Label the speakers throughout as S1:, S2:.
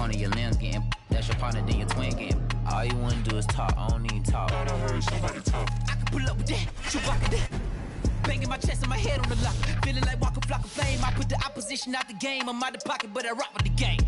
S1: corner of your limbs getting. That's your partner, then your twin game. All you wanna do is talk, I don't need talk. I heard somebody talk. I can pull up with that, shoot rock with that. Banging my chest and my head on the lock. Feeling like walking flock of flame. I put the opposition out the game. I'm out the pocket, but I rock with the game.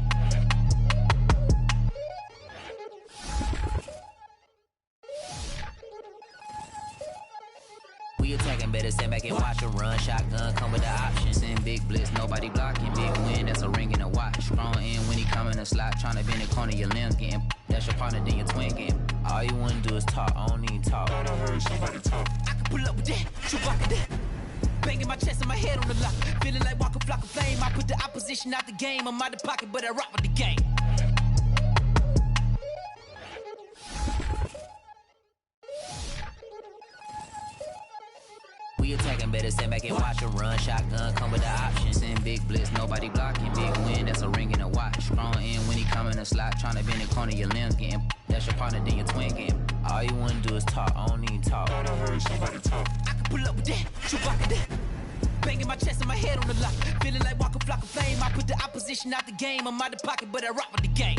S1: We attacking, better stand back and watch a run. Shotgun come with the options. In big blitz, nobody blocking. Big win, that's a ring and a watch. Strong in when he come in a slot. Tryna bend the corner of your limbs getting. That's your partner, then your twin game. All you wanna do is talk, I don't need talk. I heard somebody talk. I can pull up with that, shoot rock with that. Banging my chest and my head on the lock. Feeling like walking flock of flame. I put the opposition out the game. I'm out the pocket, but I rock with the game. We attacking, better stand back and watch a run. Shotgun come with the options. In big blitz, nobody blocking. Big win, that's a ring and a watch. Strong in when he come in a slot. Tryna bend the corner of your limbs getting. That's your partner, then your twin game. All you wanna do is talk, I don't need talk. I heard somebody talk. I can pull up with that, shoot rock with that. Banging my chest and my head on the lock. Feeling like walking flock of flame. I put the opposition out the game. I'm out the pocket, but I rock with the game.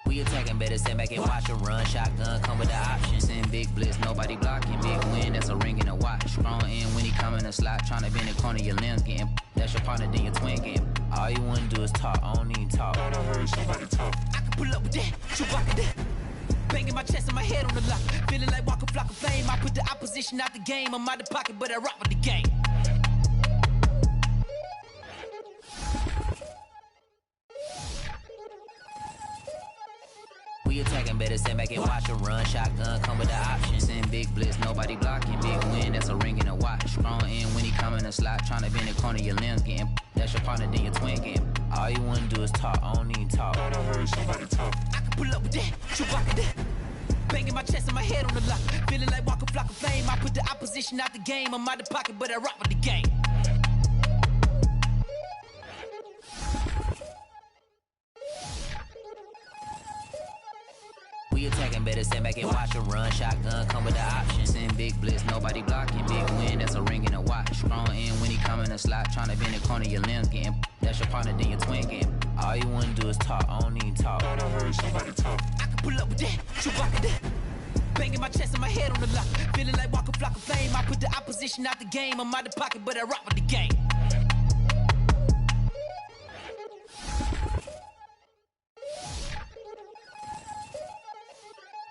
S1: We attacking, better stand back and watch a run. Shotgun come with the options. In big blitz, nobody blocking. Big win, that's a ring and a watch. Strong in when he come in a slot. Tryna bend the corner of your limbs getting. That's your partner, then your twin game. All you wanna do is talk, I don't need talk. I heard somebody talk. I can pull up with that, shoot rock with that. Banging my chest and my head on the lock. Feeling like walking flock of flame. I put the opposition out the game. I'm out the pocket, but I rock with the game. We attacking, better stand back and watch a run. Shotgun come with the options. In big blitz, nobody blocking. Big win, that's a ring and a watch. Strong in when he come in a slot. Tryna bend the corner of your limbs getting. That's your partner, then your twin game. All you wanna do is talk, I don't need talk. I heard somebody talk. I can pull up with that, shoot rock with that. Banging my chest and my head on the lock. Feeling like walking flock of flame. I put the opposition out the game. I'm out the pocket, but I rock with the game. We attacking, better stand back and watch a run. Shotgun come with the options. In big blitz, nobody blocking. Big win, that's a ring and a watch. Strong in when he come in a slot. Tryna bend the corner of your limbs getting. That's your partner, then your twin game. All you wanna do is talk, I don't need talk. I heard somebody talk. I can pull up with that, shoot rock with that. Banging my chest and my head on the lock. Feeling like walking flock of flame. I put the opposition out the game. I'm out the pocket, but I rock with the game.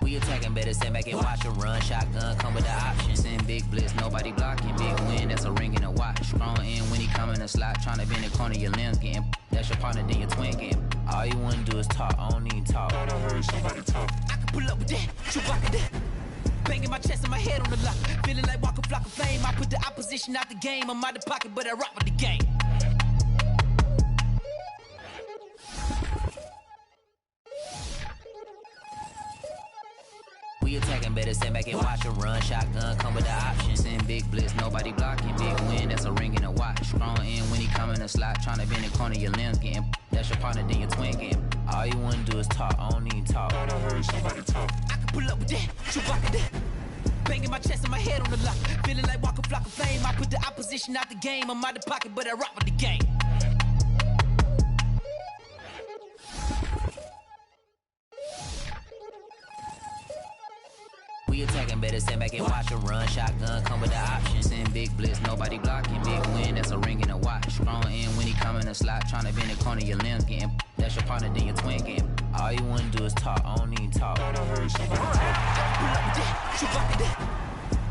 S1: We attacking, better stand back and watch a run. Shotgun come with the options. In big blitz, nobody blocking. Big win, that's a ring and a watch. Strong in when he come in a slot. Tryna bend the corner of your limbs getting. That's your partner, then your twin game. All you wanna do is talk, I don't need talk. I heard somebody talk. I can pull up with that, shoot rock with that. Banging my chest and my head on the lock. Feeling like walking flock of flame. I put the opposition out the game. I'm out the pocket, but I rock with the game. We attacking, better stand back and watch a run. Shotgun come with the options. In big blitz, nobody blocking. Big win, that's a ring and a watch. Strong in when he come in a slot. Tryna bend the corner of your limbs getting. That's your partner, then your twin game. All you wanna do is talk, I don't need talk. I heard somebody talk. I can pull up with that, shoot rock with that. Banging my chest and my head on the lock. Feeling like walking flock of flame. I put the opposition out the game. I'm out the pocket, but I rock with the game. We attacking, better stand back and watch a run. Shotgun come with the options. In big blitz, nobody blocking. Big win, that's a ring and a watch. Strong in when he come in a slot. Tryna bend the corner of your limbs getting. That's your partner, then your twin game. All you wanna do is talk, I don't need talk. I heard somebody talk. Pull up with that, shoot rock with that.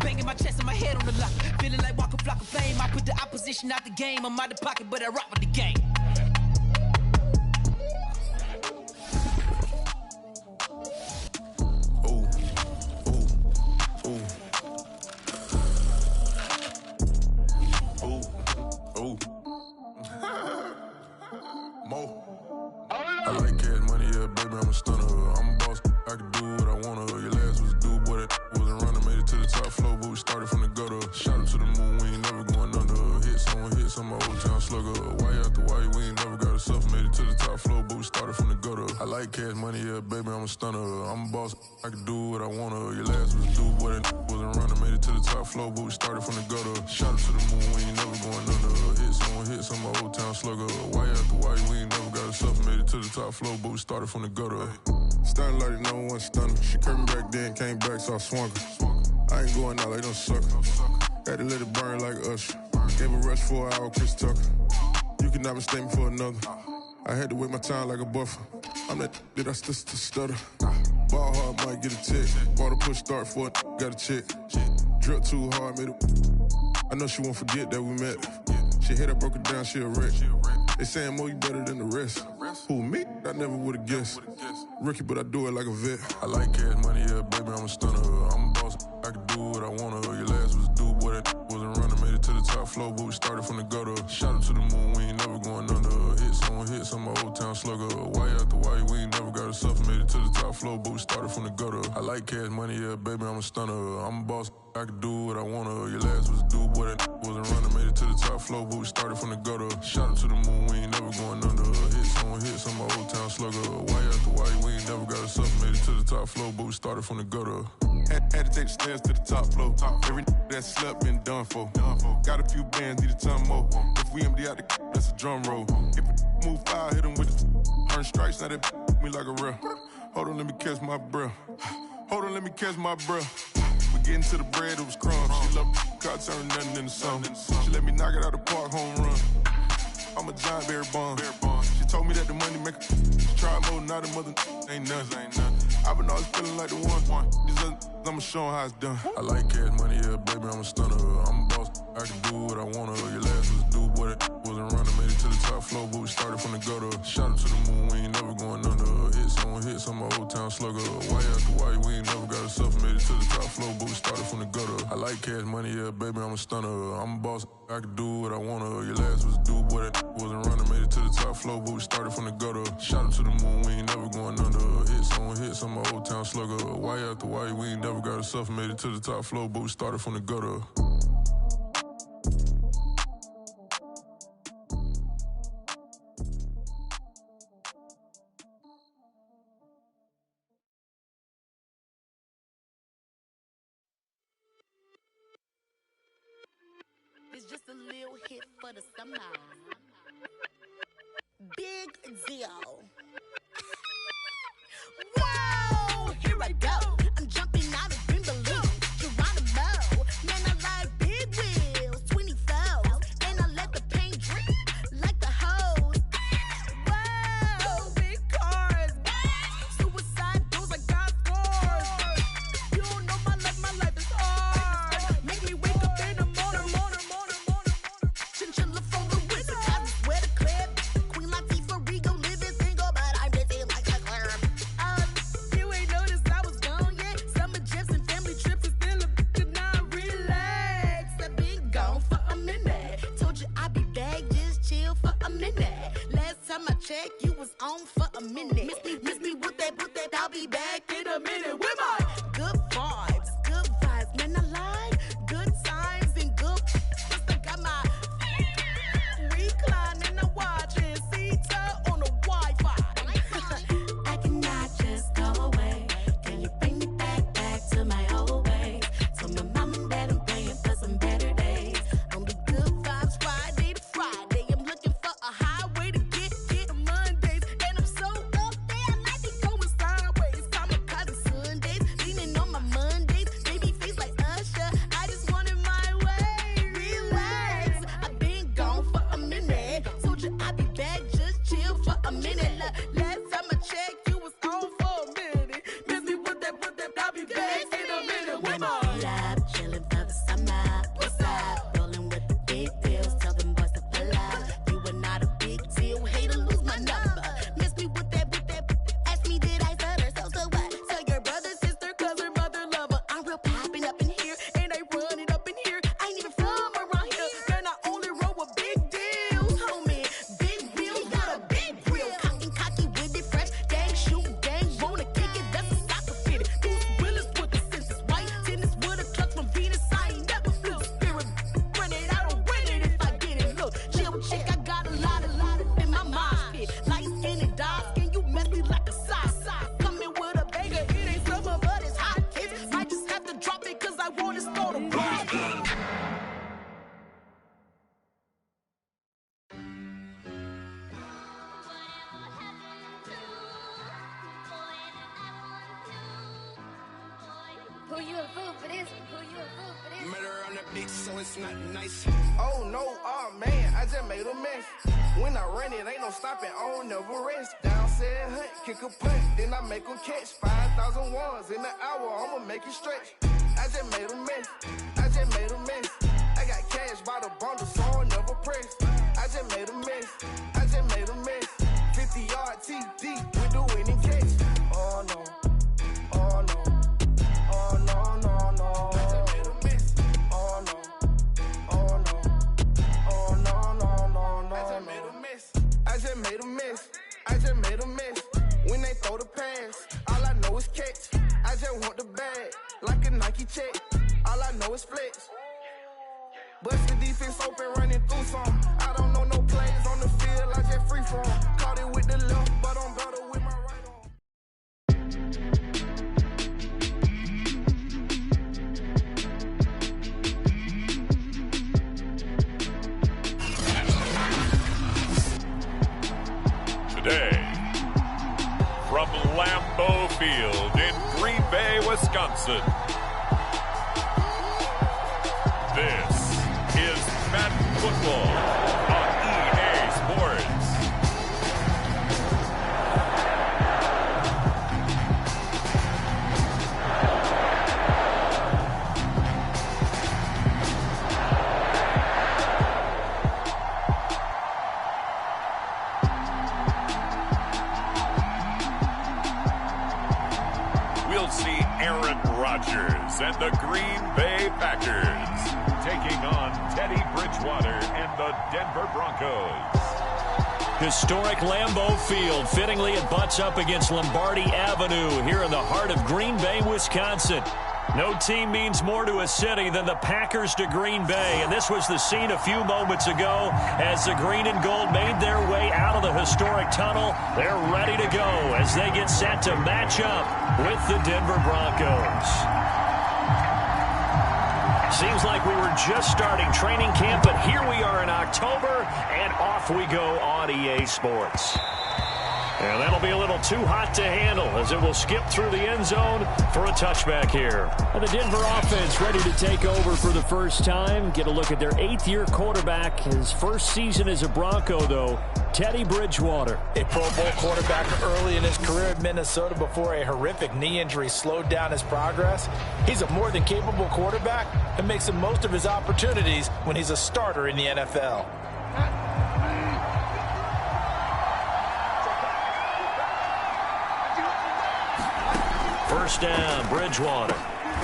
S1: Banging my chest and my head on the lock. Feeling like walking flock of flame. I put the opposition out the game. I'm out the pocket, but I rock with the game.
S2: I like cash money, yeah, baby, I'm a stunner. I'm a boss, I can do what I wanna. Your last was do, boy, that wasn't running. Made it to the top floor, but we started from the gutter. Shot up to the moon, we ain't never going under. Hits on my old town slugger. Why after why you yeah, baby, I'm a stunner. I'm a boss, I can do what I wanna. Your last was due, boy, that wasn't running. Made it to the top floor, but we started from the gutter. Shot up to the moon, we ain't never going under. Hits on my old town slugger. Why after why, we ain't never got us up. Made it to the top floor, but we started from the gutter. Starting like no one stunner. She curved me back then, came back, so I swung her. I ain't going out like no sucker. Had to let it burn like Usher. Gave a rush for an hour, Chris Tucker. You can never mistake me for another. I had to wait my time like a buffer. I'm that I still stutter. Ball hard, might get a tick. Bought a push start for it, got a chick. Drip too hard, made it. I know she won't forget that we met. She hit, I broke it down, she a wreck. They saying, Mo, you better than the rest. Who, me? I never would've guessed. Rookie, but I do it like a vet. I like cash money, yeah, baby, I'm a stunner. I'm a boss, I can do what I wanna. Your last was due, boy, that wasn't running. Made it to the top floor, but we started from the gutter. Shot up to the moon, we ain't never going under. Hits on my old town slugger. Why after why, we ain't never got us up. Made it to the top floor, but we started from the gutter. I like cash money, yeah, baby, I'm a stunner. I'm a boss, I can do what I wanna. Your last was due, boy, that wasn't running. Made it to the top floor, but we started from the gutter. Shot up to the moon, we ain't never going under. Hits on my old town slugger. Why after why, we ain't never got us up. Made it to the top floor, but we started from the gutter. Had to take the stairs to the top floor. Every that slept been done for. Got a few bands, need a ton more. If we empty out the that's a drum roll. If it move fire, hit them with the earn strikes, now that me like a real. Hold on, let me catch my breath. Hold on, let me catch my breath. We getting to the bread, it was crumbs. She love car turn nothing into something. She let me knock it out the park, home run. I'm a giant Barry Bond. She told me that the money make her try more, not a mother ain't nothing. I've been always feeling like the one. These other I'ma show 'em how it's done. I like cash money, yeah, baby, I'm a stunner. I'm a boss, I can do what I wanna. Your last was due, boy, that wasn't running. Made it to the top floor, but we started from the gutter. Shot up to the moon, we ain't never going under. Hits on my old town slugger. Why after why, we ain't never got us up. Made it to the top floor, but we started from the gutter. I like cash money, yeah, baby, I'm a stunner. I'm a boss, I can do what I wanna. Your last was due, boy, that wasn't running. Made it to the top floor, but we started from the gutter. Shot up to the moon, we ain't never going under. Hits on my old town slugger. Why after why, we ain't never got us up. Made it to the top floor, but we started from the gutter.
S3: It's just a little hit for the summer. Big deal. Whoa, here I go. I'm jumping out of green balloon. Geronimo, man, I ride big wheels, 24s, and I let the paint drip like the hose. Whoa, big cars, suicide doors, I got scores. You don't know my life is hard. Make me wake up in the morning. Chinchilla for the wizard, I swear to clip. Queen Latifah, Rigo, living single, but I'm busy like a clerk. You ain't noticed I was gone yet. Summer trips and family trips is still a to not relax. I've been gone for a minute. Told you I'd be back, just chill for a minute. Last time I checked, you was on for a minute. Miss me with that, I'll be back in a minute. With my good vibes, man, I like good times and good. I got my reclining and watching Sita on the Wi-Fi. I cannot just go away. Can you bring me back to my old ways? Tell my mom and dad I'm praying for some better days. On the good vibes, Friday to Friday. I'm looking for a highway to get Mondays, and I'm so up there.
S4: a fool for this? Who you a fool for this?
S5: Murder on the beach, so it's not nice.
S6: Oh no, oh man, I just made a mess. When I run it, ain't no stopping, I don't never rest. Down said hunt, kick a punt, then I make them catch. 5,000 ones in an hour, I'ma make it stretch. I just made a mess, I just made a mess. I got cash by the bundle, so I'll never press. I just made a mess, I just made a mess. 50-yard TD with the winning catch. Oh no, oh no, oh no, no, no. I just made a mess, oh no, oh no, oh no, no, no, no. I just made a mess, I just made a mess, I just made a mess. When they throw the pass, all I know is catch. I just want the bag, like a Nike check. All I know is flex. Bust the defense open, running through some. I don't know no plays on the field, I just free form. Caught it with the left, but I'm better with my right arm.
S7: Today, from Lambeau Field in Green Bay, Wisconsin, this is Madden Football on EA Sports. We'll see Aaron Rodgers and the Green Bay Packers taking on Teddy Bridgewater and the Denver Broncos.
S8: Historic Lambeau Field. Fittingly, it butts up against Lombardi Avenue here in the heart of Green Bay, Wisconsin. No team means more to a city than the Packers to Green Bay, and this was the scene a few moments ago as the green and gold made their way out of the historic tunnel. They're ready to go as they get set to match up with the Denver Broncos. Seems like we were just starting training camp, but here we are in October, and off we go on EA Sports. And that'll be a little too hot to handle as it will skip through the end zone for a touchback here.
S9: And the Denver offense ready to take over for the first time. Get a look at their 8th-year quarterback. His first season as a Bronco, though, Teddy Bridgewater.
S10: A Pro Bowl quarterback early in his career in Minnesota before a horrific knee injury slowed down his progress. He's a more than capable quarterback and makes the most of his opportunities when he's a starter in the NFL.
S8: First down, Bridgewater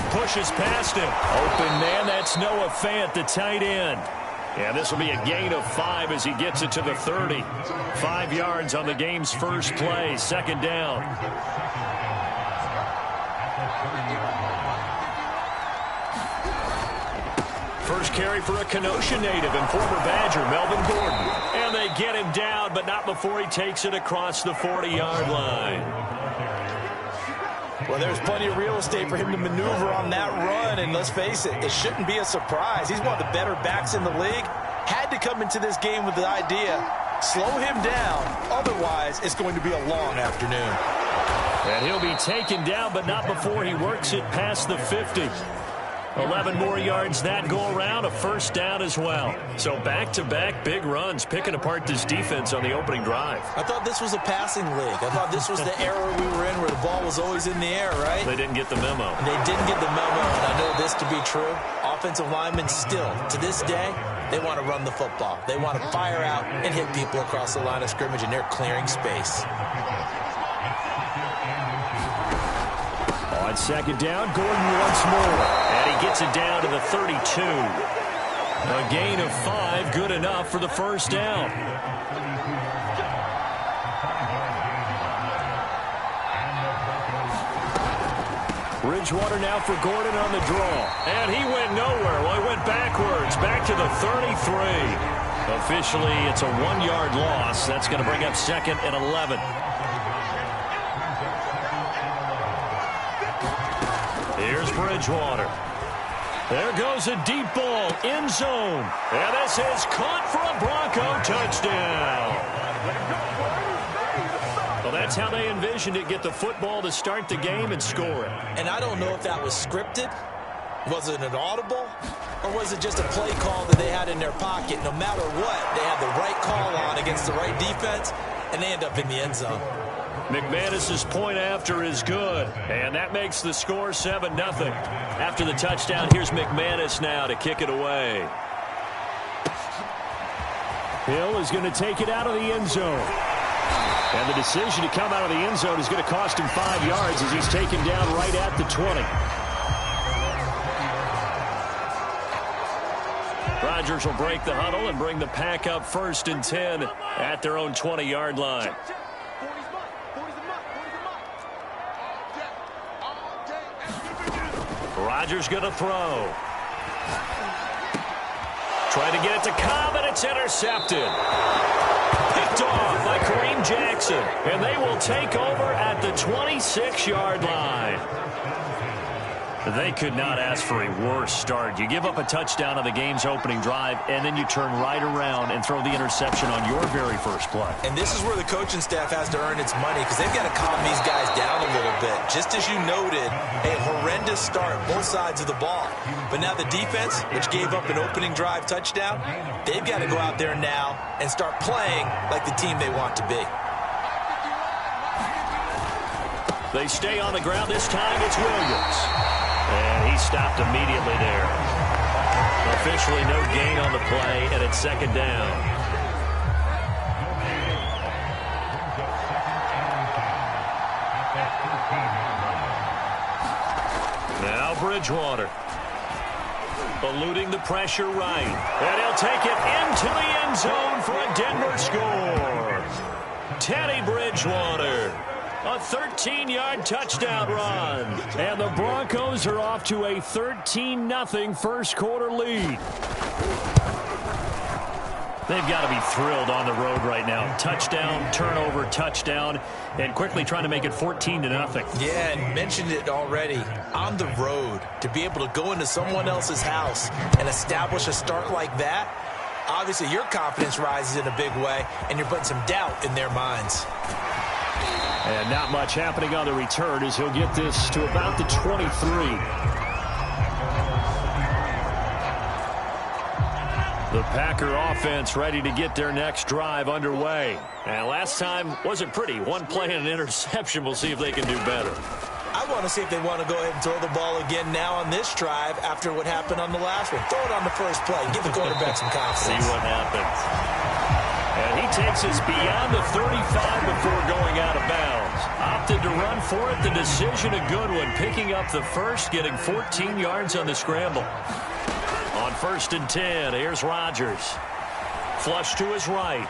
S8: pushes past him. Open man, that's Noah Fant, the tight end. Yeah, this will be a gain of 5 as he gets it to the 30. 5 yards on the game's first play, second down. First carry for a Kenosha native and former Badger, Melvin Gordon. And they get him down, but not before he takes it across the 40-yard line.
S10: Well, there's plenty of real estate for him to maneuver on that run, and let's face it, it shouldn't be a surprise. He's one of the better backs in the league. Had to come into this game with the idea, slow him down, otherwise it's going to be a long afternoon.
S8: And he'll be taken down, but not before he works it past the 50. 11 more yards that go around, a first down as well. So back-to-back big runs, picking apart this defense on the opening drive.
S10: I thought this was a passing league. I thought this was the era we were in where the ball was always in the air, right?
S8: They didn't get the memo.
S10: They didn't get the memo, and I know this to be true. Offensive linemen still, to this day, they want to run the football. They want to fire out and hit people across the line of scrimmage, and they're clearing space.
S8: On second down, Gordon once more. And he gets it down to the 32. A gain of 5, good enough for the first down. Bridgewater now for Gordon on the draw. And he went nowhere. Well, he went backwards, back to the 33. Officially, it's a 1-yard loss. That's going to bring up second and 11. Here's Bridgewater. There goes a deep ball, end zone. And this is caught for a Bronco touchdown. Well, that's how they envisioned it, get the football to start the game and score it.
S10: And I don't know if that was scripted Was it an audible, or was it just a play call that they had in their pocket? No matter what, they had the right call on against the right defense, and they end up in the end zone.
S8: McManus's point after is good, and that makes the score 7-0. After the touchdown, here's McManus now to kick it away.
S9: Hill is going to take it out of the end zone. And the decision to come out of the end zone is going to cost him 5 yards as he's taken down right at the 20. Rodgers will break the huddle and bring the Pack up 1st and 10 at their own 20-yard line. Rodgers going to throw. Trying to get it to Cobb, and it's intercepted. Picked off by Kareem Jackson, and they will take over at the 26-yard line. They could not ask for a worse start. You give up a touchdown on the game's opening drive, and then you turn right around and throw the interception on your very first play.
S10: And this is where the coaching staff has to earn its money, because they've got to calm these guys down a little bit. Just as you noted, a horrendous start, both sides of the ball. But now the defense, which gave up an opening drive touchdown, they've got to go out there now and start playing like the team they want to be.
S8: They stay on the ground. This time it's Williams. And he stopped immediately there. Officially no gain on the play, and it's 2nd down. Now Bridgewater. Eluding the pressure right. And he'll take it into the end zone for a Denver score. Teddy Bridgewater. A 13-yard touchdown run. And the Broncos are off to a 13-0 first quarter lead. They've got to be thrilled on the road right now. Touchdown, turnover, touchdown, and quickly trying to make it 14-0.
S10: Yeah, and mentioned it already. On the road, to be able to go into someone else's house and establish a start like that, obviously your confidence rises in a big way, and you're putting some doubt in their minds.
S9: And not much happening on the return as he'll get this to about the 23. The Packer offense ready to get their next drive underway. And last time wasn't pretty. One play and an interception. We'll see if they can do better.
S10: I want to see if they want to go ahead and throw the ball again now on this drive after what happened on the last one. Throw it on the first play. Give the quarterback some confidence.
S8: See what happens. And he takes us beyond the 35 before going out of bounds. Opted to run for it. The decision a good one. Picking up the first, getting 14 yards on the scramble. On 1st and 10, here's Rodgers. Flush to his right.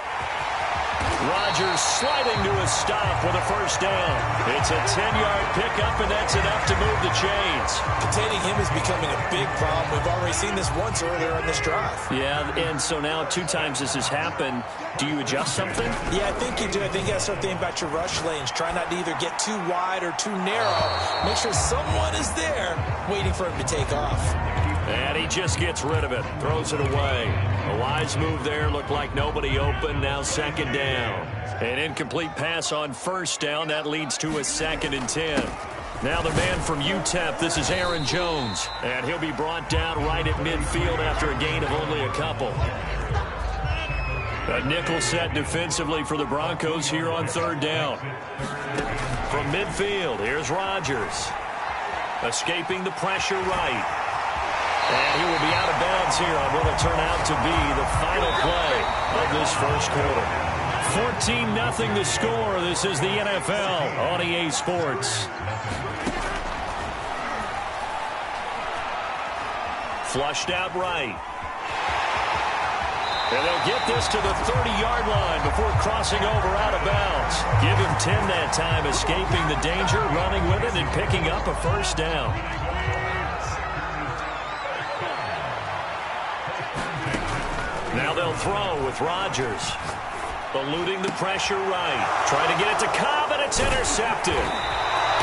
S8: Rodgers sliding to a stop with a first down. It's a 10-yard pickup, and that's enough to move the chains.
S10: Containing him is becoming a big problem. We've already seen this once earlier on this drive.
S8: Yeah, and so now 2 times this has happened. Do you adjust something?
S10: Yeah, I think you do. I think you got to start thinking about your rush lanes. Try not to either get too wide or too narrow. Make sure someone is there waiting for him to take off.
S8: And he just gets rid of it. Throws it away. A wise move there. Looked like nobody open. Now 2nd down. An incomplete pass on 1st down. That leads to a 2nd and 10. Now the man from UTEP. This is Aaron Jones. And he'll be brought down right at midfield after a gain of only a couple. A nickel set defensively for the Broncos here on 3rd down. From midfield, here's Rodgers. Escaping the pressure right. And he will be out of bounds here on what will turn out to be the final play of this first quarter. 14-0 the score. This is the NFL on EA Sports. Flushed out right. And they'll get this to the 30-yard line before crossing over out of bounds. Give him 10 that time, escaping the danger, running with it, and picking up a first down. Now they'll throw with Rodgers. Eluding the pressure right. Trying to get it to Cobb, and it's intercepted.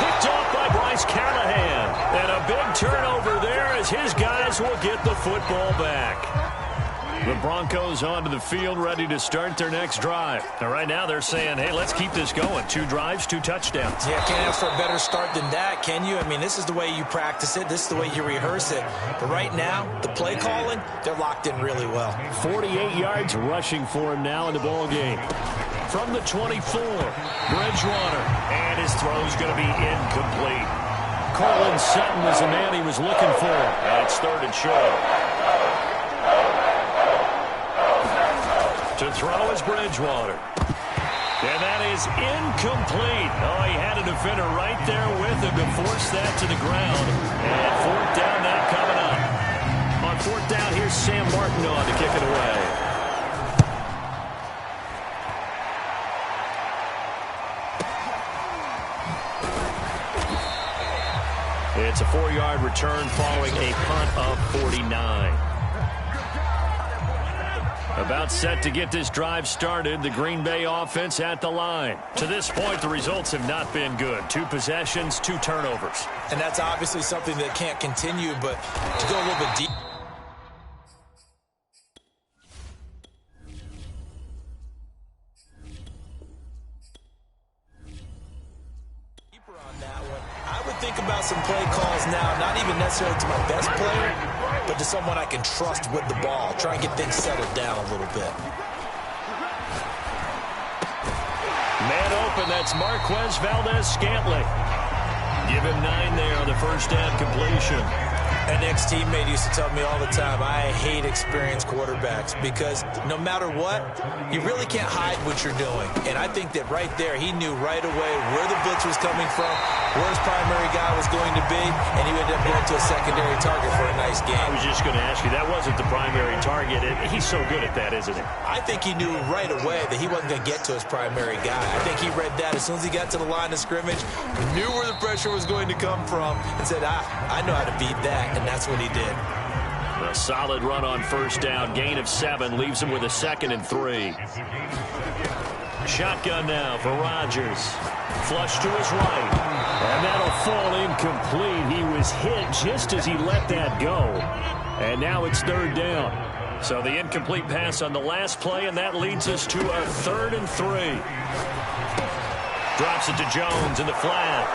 S8: Picked off by Bryce Callahan. And a big turnover there as his guys will get the football back. The Broncos onto the field, ready to start their next drive. And right now they're saying, hey, let's keep this going. 2 drives, 2 touchdowns.
S10: Yeah, can't ask for a better start than that, can you? I mean, this is the way you practice it. This is the way you rehearse it. But right now, the play calling, they're locked in really well.
S8: 48 yards rushing for him now in the ball game. From the 24, Bridgewater. And his throw's going to be incomplete. Cortland Sutton was the man he was looking for. It's 3rd and short. To throw is Bridgewater. And that is incomplete. Oh, he had a defender right there with him to force that to the ground. And 4th down now coming up. On 4th down, here's Sam Martin on to kick it away. It's a 4-yard return following a punt of 49. About set to get this drive started, the Green Bay offense at the line. To this point, the results have not been good. 2 possessions, 2 turnovers.
S10: And that's obviously something that can't continue, but to go a little bit deep. Think about some play calls now, not even necessarily to my best player, but to someone I can trust with the ball. Try and get things settled down a little bit.
S8: Man open, that's Marquez Valdez-Scantling. Give him 9 there on the first down completion.
S10: An ex-teammate used to tell me all the time, I hate experienced quarterbacks because no matter what, you really can't hide what you're doing. And I think that right there, he knew right away where the blitz was coming from, where his primary guy was going to be, and he ended up going to a secondary target for a nice game.
S8: I was just going to ask you, that wasn't the primary target. He's so good at that, isn't he?
S10: I think he knew right away that he wasn't going to get to his primary guy. I think he read that as soon as he got to the line of scrimmage, knew where the pressure was going to come from, and said, I know how to beat that. And that's what he did.
S8: A solid run on first down. Gain of 7 leaves him with a 2nd and 3. Shotgun now for Rodgers. Flush to his right. And that'll fall incomplete. He was hit just as he let that go. And now it's 3rd down. So the incomplete pass on the last play, and that leads us to a 3rd and 3. Drops it to Jones in the flat.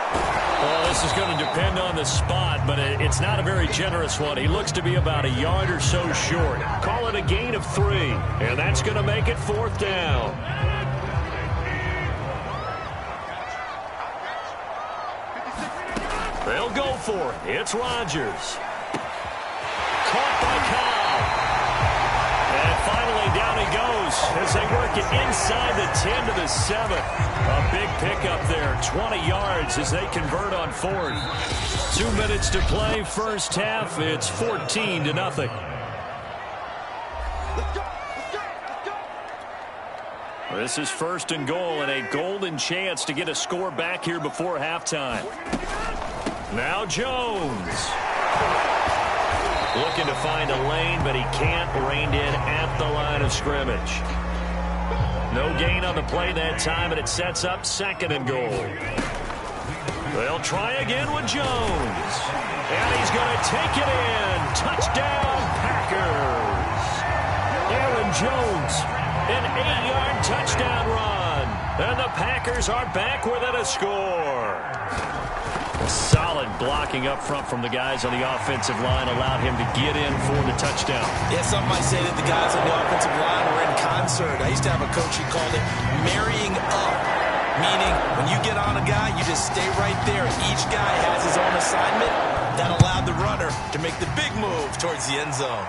S8: Well, this is going to depend on the spot, but it's not a very generous one. He looks to be about a yard or so short. Call it a gain of 3, and that's going to make it 4th down. They'll go for it. It's Rodgers. Caught by Cobb. And finally down he goes as they work it inside the 10 to the 7. A big pickup there, 20 yards as they convert on 4th. 2 minutes to play, first half. It's 14-0. This is 1st and goal and a golden chance to get a score back here before halftime. Now Jones. Looking to find a lane, but he can't. Reined in at the line of scrimmage. No gain on the play that time, and it sets up 2nd and goal. They'll try again with Jones. And he's going to take it in. Touchdown, Packers. Aaron Jones, an 8-yard touchdown run. And the Packers are back within a score. Solid blocking up front from the guys on the offensive line allowed him to get in for the touchdown.
S10: Yeah, some might say that the guys on the offensive line were in concert. I used to have a coach who called it marrying up, meaning when you get on a guy, you just stay right there. Each guy has his own assignment. That allowed the runner to make the big move towards the end zone.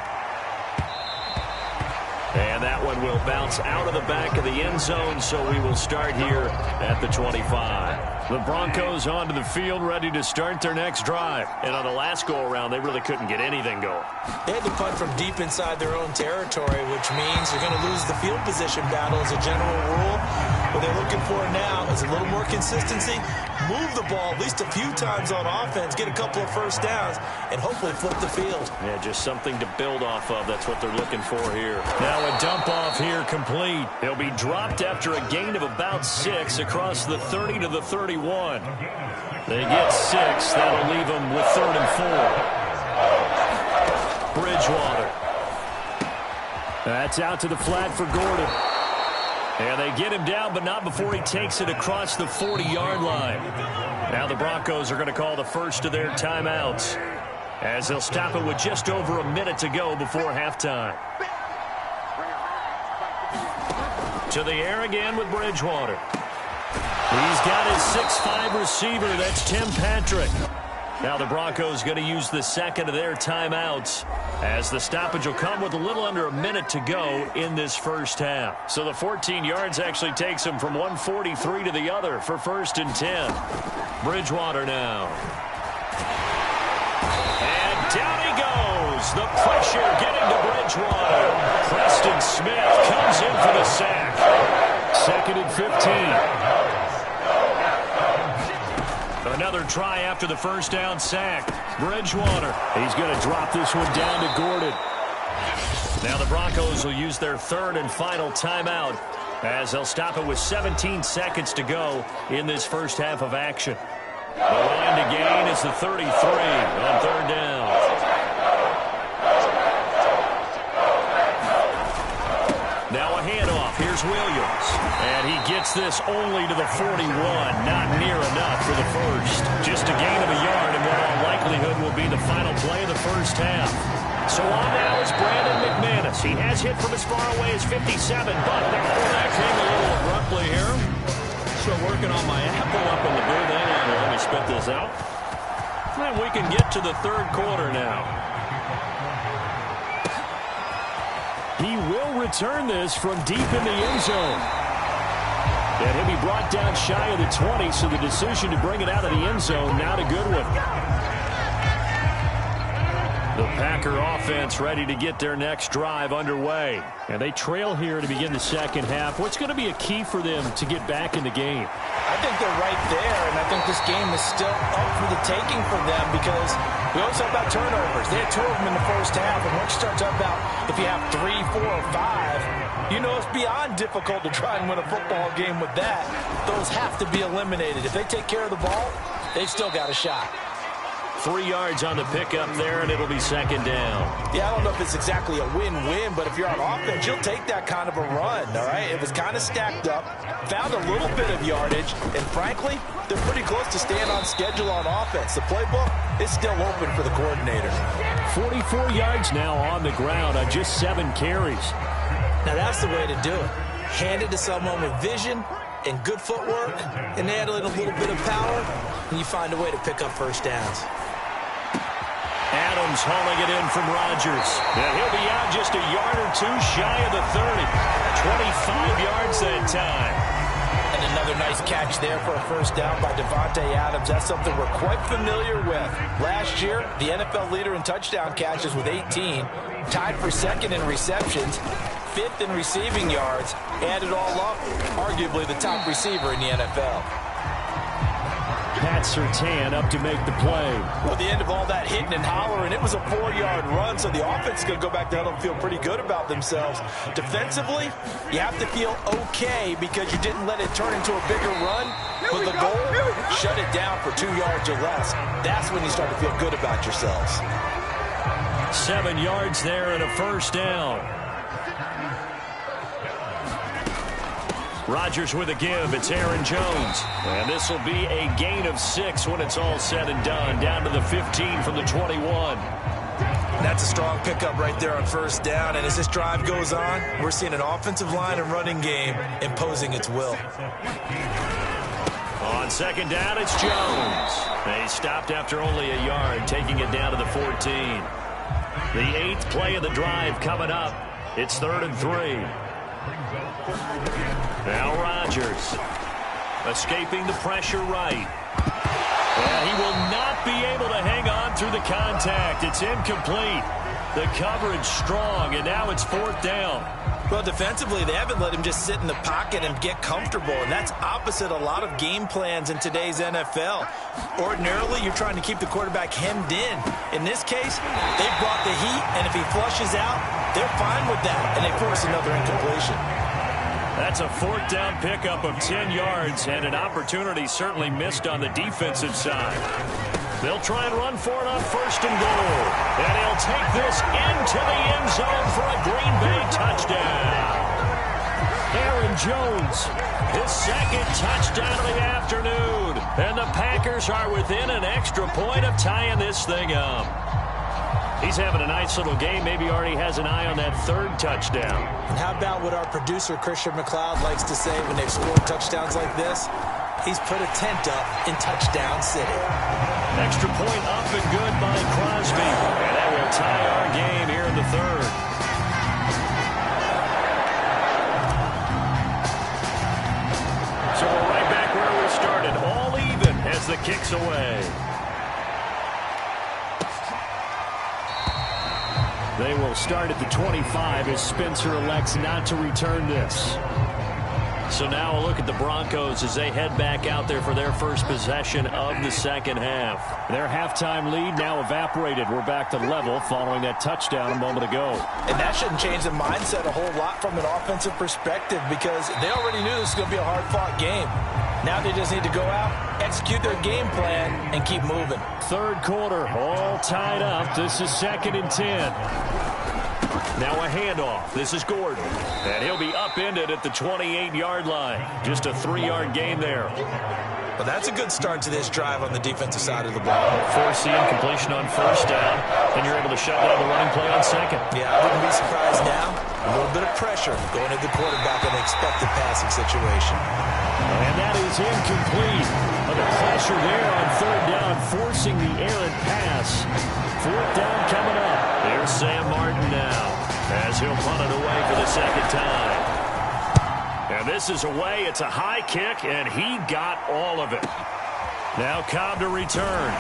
S8: And that one will bounce out of the back of the end zone, so we will start here at the 25. The Broncos onto the field, ready to start their next drive. And on the last go-around, they really couldn't get anything going.
S10: They had to punt from deep inside their own territory, which means they're going to lose the field position battle as a general rule. What they're looking for now is a little more consistency, move the ball at least a few times on offense, get a couple of first downs, and hopefully flip the field.
S8: Yeah, just something to build off of. That's what they're looking for here. Now a dump off here complete. He'll be dropped after a gain of about 6 across the 30 to the 31. They get 6. That'll leave them with 3rd and 4. Bridgewater. That's out to the flat for Gordon. And they get him down, but not before he takes it across the 40-yard line. Now the Broncos are going to call the first of their timeouts, as they'll stop it with just over a minute to go before halftime. To the air again with Bridgewater. He's got his 6'5" receiver. That's Tim Patrick. Now the Broncos going to use the second of their timeouts, as the stoppage will come with a little under a minute to go in this first half. So the 14 yards actually takes him from 143 to the other for 1st and 10. Bridgewater now. And down he goes. The pressure getting to Bridgewater. Preston Smith comes in for the sack. 2nd and 15. Another try after the first down sack. Bridgewater. He's going to drop this one down to Gordon. Now the Broncos will use their 3rd and final timeout, as they'll stop it with 17 seconds to go in this first half of action. The line to gain is the 33 on 3rd down. Now a handoff. Here's Williams. And he gets this only to the 41. Not near enough for the first. Just a gain of a yard, and what all likelihood will be the final play of the first half. So on now is Brandon McManus. He has hit from as far away as 57, but that came a little abruptly here. So working on my apple up in the booth. Hang on, let me spit this out. And we can get to the 3rd quarter now. He will return this from deep in the end zone. And he'll be brought down shy of the 20, so the decision to bring it out of the end zone, not a good one. The Packer offense ready to get their next drive underway. And they trail here to begin the second half. What's going to be a key for them to get back in the game?
S10: I think they're right there, and I think this game is still up for the taking for them, because we always talk about turnovers. They had 2 of them in the first half, and once you start talking about if you have 3, 4, or 5, you know it's beyond difficult to try and win a football game with that. Those have to be eliminated. If they take care of the ball, they've still got a shot.
S8: 3 yards on the pickup there, and it'll be 2nd down.
S10: Yeah, I don't know if it's exactly a win-win, but if you're on offense, you'll take that kind of a run, all right? It was kind of stacked up, found a little bit of yardage, and frankly, they're pretty close to staying on schedule on offense. The playbook is still open for the coordinator.
S8: 44 yards now on the ground on just 7 carries.
S10: Now that's the way to do it. Hand it to someone with vision and good footwork, and add in a little bit of power, and you find a way to pick up first downs.
S8: Adams hauling it in from Rodgers. And he'll be out just a yard or 2 shy of the 30. 25 yards that time.
S10: And another nice catch there for a first down by Devontae Adams. That's something we're quite familiar with. Last year, the NFL leader in touchdown catches with 18. Tied for 2nd in receptions. 5th in receiving yards. Add it all up, arguably the top receiver in the NFL.
S8: Pat Surtain up to make the play.
S10: Well, the end of all that hitting and hollering, it was a 4-yard run, so the offense is going to go back down and feel pretty good about themselves. Defensively, you have to feel okay because you didn't let it turn into a bigger run, but the goal, shut it down for 2 yards or less. That's when you start to feel good about yourselves.
S8: 7 yards there and a first down. Rodgers with a give. It's Aaron Jones. And this will be a gain of 6 when it's all said and done. Down to the 15 from the 21.
S10: That's a strong pickup right there on first down. And as this drive goes on, we're seeing an offensive line and running game imposing its will.
S8: On 2nd down, it's Jones. He stopped after only a yard, taking it down to the 14. The 8th play of the drive coming up. It's 3rd and 3. Now Rodgers escaping the pressure right. And he will not be able to hang on through the contact. It's incomplete. The coverage strong, and now it's 4th down.
S10: Well, defensively, they haven't let him just sit in the pocket and get comfortable, and that's opposite a lot of game plans in today's NFL. Ordinarily, you're trying to keep the quarterback hemmed in. In this case, they brought the heat, and if he flushes out, they're fine with that, and they force another incompletion.
S8: That's a 4th down pickup of 10 yards, and an opportunity certainly missed on the defensive side. They'll try and run for it on 1st and goal. And he'll take this into the end zone for a Green Bay touchdown. Jones. His second touchdown of the afternoon. And the Packers are within an extra point of tying this thing up. He's having a nice little game. Maybe already has an eye on that third touchdown.
S10: And how about what our producer, Christian McLeod, likes to say when they've scored touchdowns like this? He's put a tent up in Touchdown City.
S8: Extra point up and good by Crosby. And that will tie our game here in the third. So we're right back where we started. All even as the kick's away. They will start at the 25 as Spencer elects not to return this. So now a look at the Broncos as they head back out there for their first possession of the second half. Their halftime lead now evaporated. We're back to level following that touchdown a moment ago.
S10: And that shouldn't change the mindset a whole lot from an offensive perspective because they already knew this was going to be a hard-fought game. Now they just need to go out, execute their game plan, and keep moving.
S8: Third quarter, all tied up. This is 2nd and 10. Now a handoff. This is Gordon. And he'll be upended at the 28-yard line. Just a 3-yard gain there.
S10: Well, that's a good start to this drive on the defensive side of the ball.
S8: Force the incompletion on first down, and you're able to shut down the running play on second.
S10: Yeah, I wouldn't be surprised now. A little bit of pressure going to the quarterback in an expected passing situation.
S8: And that is incomplete. But the pressure there on third down, forcing the errant pass. Fourth down coming up. There's Sam Martin now as he'll punt it away for the second time. And this is away. It's a high kick, and he got all of it. Now Cobb to return.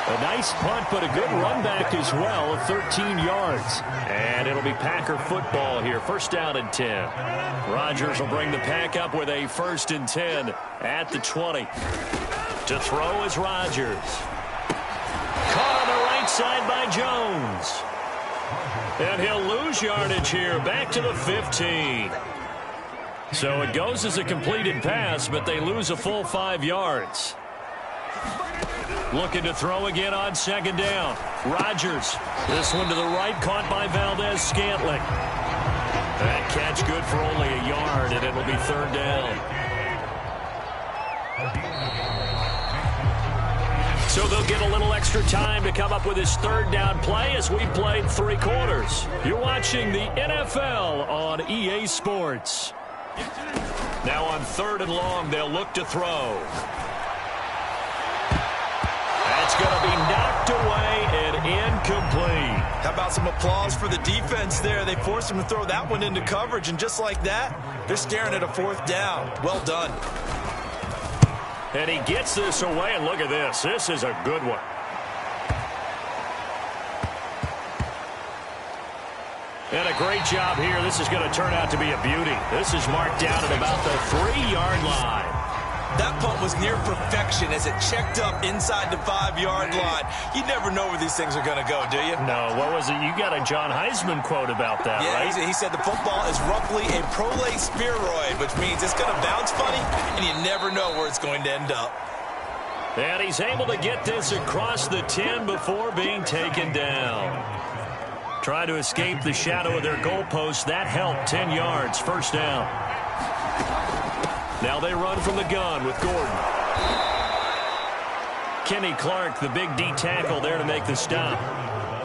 S8: A nice punt, but a good run back as well of 13 yards. And it'll be Packer football here. First down and 10. Rodgers will bring the Pack up with a 1st and 10 at the 20. To throw is Rodgers. Caught on the right side by Jones. And he'll lose yardage here, back to the 15. So it goes as a completed pass, but they lose a full 5 yards. Looking to throw again on second down. Rodgers. This one to the right, caught by Valdez-Scantling. That catch good for only a yard, and it'll be third down. So they'll get a little extra time to come up with his third down play as we played 3 quarters. You're watching the NFL on EA Sports. Now on 3rd and long, they'll look to throw. That's going to be knocked away and incomplete.
S10: How about some applause for the defense there? They forced him to throw that one into coverage, and just like that, they're staring at a 4th down. Well done.
S8: And he gets this away, and look at this. This is a good one. And a great job here. This is going to turn out to be a beauty. This is marked down at about the 3-yard line.
S10: That punt was near perfection as it checked up inside the 5-yard line. You never know where these things are going to go, do you?
S8: No, what was it? You got a John Heisman quote about that, right?
S10: Yeah, he said the football is roughly a prolate spheroid, which means it's going to bounce funny, and you never know where it's going to end up.
S8: And he's able to get this across the 10 before being taken down. Trying to escape the shadow of their goalpost. That helped. 10 yards, first down. Now they run from the gun with Gordon. Kenny Clark, the big D tackle there to make the stop.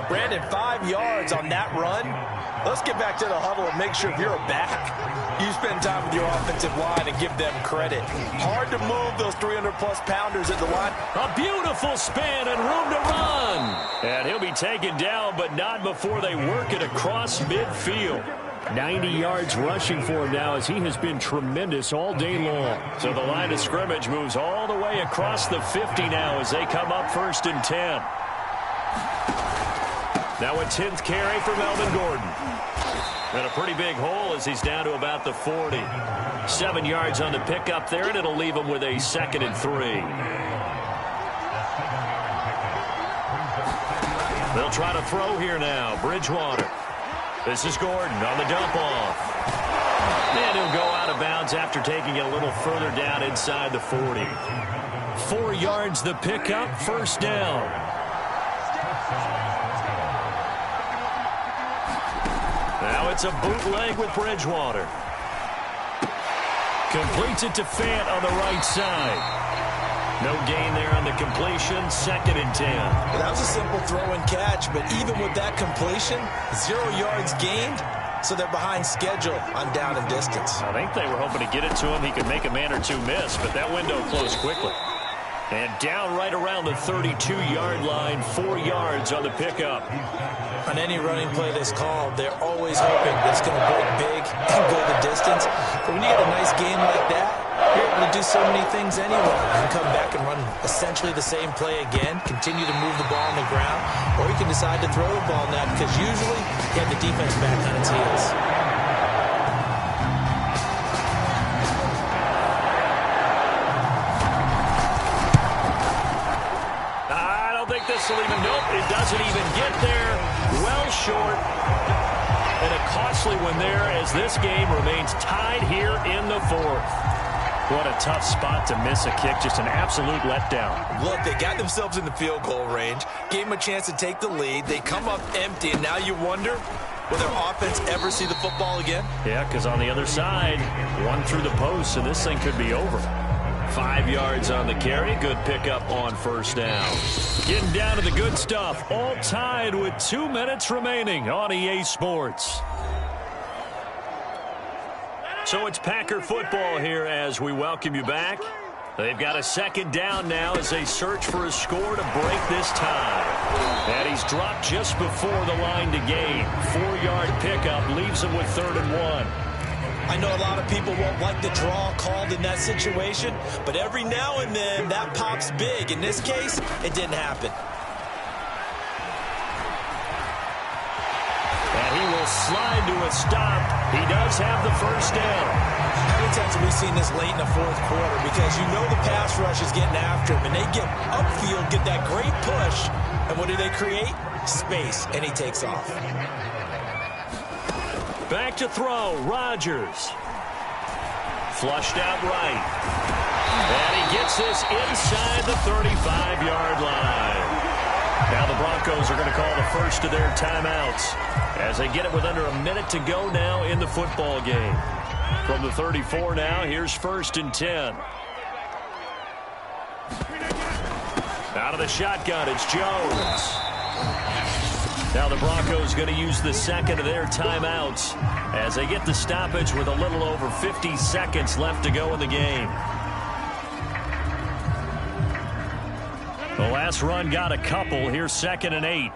S10: Brandon, 5 yards on that run. Let's get back to the huddle and make sure if you're a back, you spend time with your offensive line and give them credit. Hard to move those 300-plus pounders at the line.
S8: A beautiful spin and room to run. And he'll be taken down, but not before they work it across midfield. 90 yards rushing for him now as he has been tremendous all day long. So the line of scrimmage moves all the way across the 50 now as they come up 1st and 10. Now a 10th carry for Melvin Gordon. And a pretty big hole as he's down to about the 40. 7 yards on the pickup there, and it'll leave him with a 2nd and 3. They'll try to throw here now. Bridgewater. This is Gordon on the dump off. And he'll go out of bounds after taking it a little further down inside the 40. 4 yards the pickup, first down. Now it's a bootleg with Bridgewater. Completes it to Fant on the right side. No gain there on the completion, 2nd and 10.
S10: Well, that was a simple throw and catch, but even with that completion, 0 yards gained, so they're behind schedule on down and distance.
S8: I think they were hoping to get it to him. He could make a man or two miss, but that window closed quickly. And down right around the 32-yard line, 4 yards on the pickup.
S10: On any running play that's called, they're always hoping that it's going to break big and go the distance. But when you get a nice game like that, you're able to do so many things anyway. You can come back and run essentially the same play again, continue to move the ball on the ground, or you can decide to throw the ball now because usually you have the defense back on its heels.
S8: It doesn't even get there. Well short. And a costly one there as this game remains tied here in the 4th. What a tough spot to miss a kick. Just an absolute letdown.
S10: Look, they got themselves in the field goal range. Gave them a chance to take the lead. They come up empty, and now you wonder, will their offense ever see the football again?
S8: Yeah, because on the other side, one through the post, and this thing could be over. 5 yards on the carry. Good pickup on 1st down. Getting down to the good stuff. All tied with 2 minutes remaining on EA Sports. So it's Packer football here as we welcome you back. They've got a 2nd down now as they search for a score to break this tie. And he's dropped just before the line to gain. 4-yard pickup leaves him with 3rd and 1.
S10: I know a lot of people won't like the draw called in that situation, but every now and then that pops big. In this case, it didn't happen.
S8: And he will slide to a stop. He does have the 1st down.
S10: How many times have we seen this late in the 4th quarter? Because you know the pass rush is getting after him, and they get upfield, get that great push, and what do they create? Space, and he takes off.
S8: Back to throw, Rodgers. Flushed out right. And he gets this inside the 35-yard line. Now the Broncos are going to call the first of their timeouts as they get it with under a minute to go now in the football game. From the 34 now, here's 1st and 10. Out of the shotgun, it's Jones. Now the Broncos going to use the 2nd of their timeouts as they get the stoppage with a little over 50 seconds left to go in the game. The last run got a couple. Here's 2nd and 8.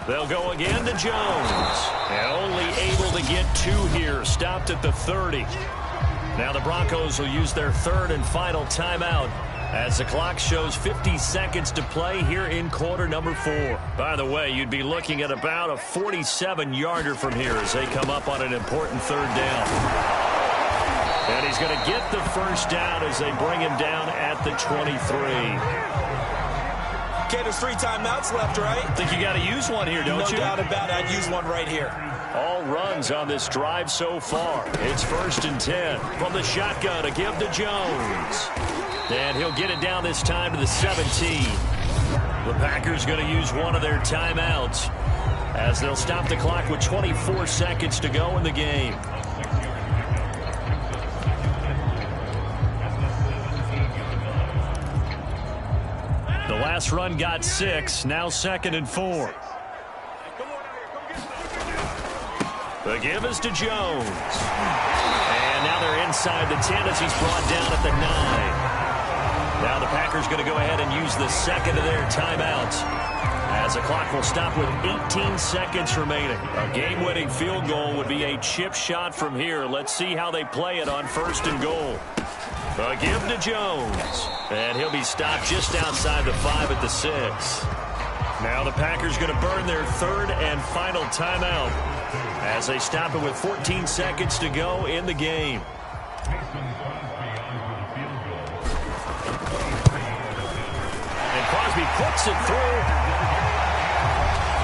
S8: They'll go again to Jones. And only able to get 2 here. Stopped at the 30. Now the Broncos will use their 3rd and final timeout as the clock shows 50 seconds to play here in quarter number 4. By the way, you'd be looking at about a 47-yarder from here as they come up on an important 3rd down. And he's going to get the 1st down as they bring him down at the 23.
S10: Okay, there's 3 timeouts left, right?
S8: I think you got to use one here, don't you?
S10: No doubt about it. I'd use one right here.
S8: All runs on this drive so far. It's 1st and 10 from the shotgun to give to Jones. And he'll get it down this time to the 17. The Packers going to use one of their timeouts as they'll stop the clock with 24 seconds to go in the game. The last run got 6. Now 2nd and 4. The give is to Jones. And now they're inside the 10 as he's brought down at the 9. Now the Packers going to go ahead and use the 2nd of their timeouts as the clock will stop with 18 seconds remaining. A game-winning field goal would be a chip shot from here. Let's see how they play it on 1st and goal. A give to Jones. And he'll be stopped just outside the 5 at the 6. Now the Packers going to burn their 3rd and final timeout as they stop it with 14 seconds to go in the game. And Crosby puts it through.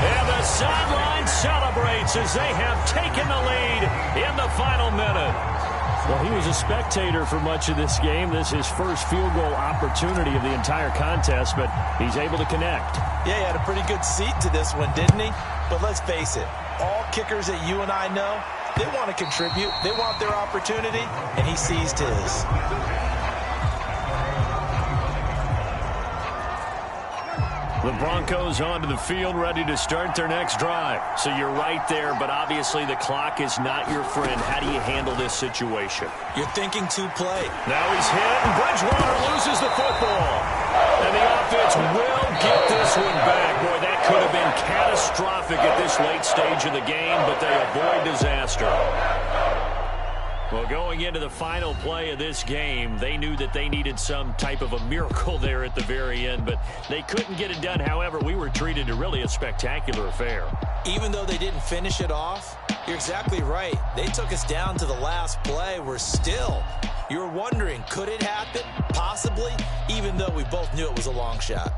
S8: And the sideline celebrates as they have taken the lead in the final minute. Well, he was a spectator for much of this game. This is his first field goal opportunity of the entire contest, but he's able to connect.
S10: Yeah, he had a pretty good seat to this one, didn't he? But let's face it, all kickers that you and I know, they want to contribute. They want their opportunity, and he seized his.
S8: The Broncos onto the field, ready to start their next drive. So you're right there, but obviously the clock is not your friend. How do you handle this situation?
S10: You're thinking two-play.
S8: Now he's hit, and Bridgewater loses the football. And the offense will get this one back. Boy, that could have been catastrophic at this late stage of the game, but they avoid disaster. Well, going into the final play of this game, they knew that they needed some type of a miracle there at the very end, but they couldn't get it done. However, we were treated to really a spectacular affair.
S10: Even though they didn't finish it off, you're exactly right. They took us down to the last play. We're still, you're wondering, could it happen? Possibly, even though we both knew it was a long shot.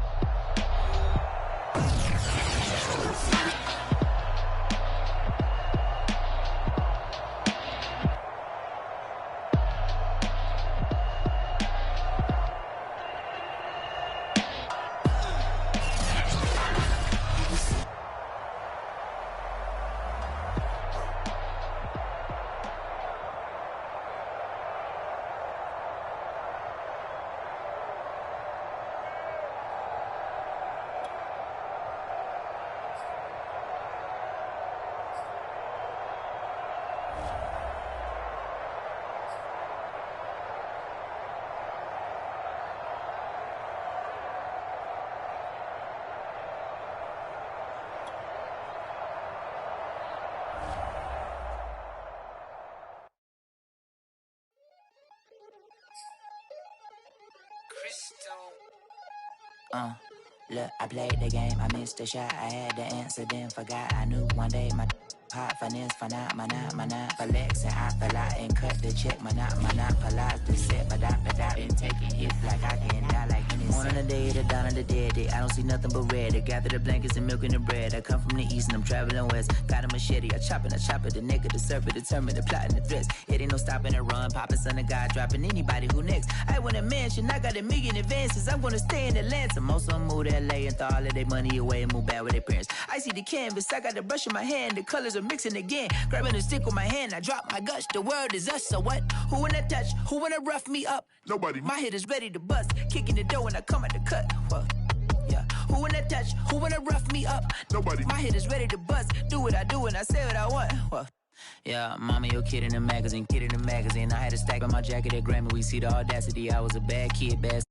S1: Look, I played the game, I missed the shot, I had the answer, then forgot. I knew one day my hot finesse, my not, flexing, I fell out and cut the check, my not, polize the set, but I been taking hits like I can die like any One on the day, the dawn of the dead day, I don't see nothing but red. I gather the blankets and milk and the bread. I come from the east and I'm traveling west. Got a machete, I chop it, the neck of the serpent, determined the plot and the threats. It ain't no stopping and run, popping son of God, dropping anybody who next. I want a mansion, I got a million advances, I'm gonna stay in Atlanta. Most of them move to LA and throw all of their money away and move back with their parents. I see the canvas, I got the brush in my hand, the colors are mixing again. Grabbing a stick with my hand, I drop my guts, the world is us, so what? Who wanna touch, who wanna rough me up?
S2: Nobody.
S1: My head is ready to bust, kicking the door when I come at the cut. Whoa. Yeah. Who wanna touch, who wanna rough me up?
S2: Nobody.
S1: My head is ready to bust, do what I do and I say what I want. Whoa. Yeah, mama, your kid in the magazine, I had a stack on my jacket at Grammy, we see the audacity, I was a bad kid, bad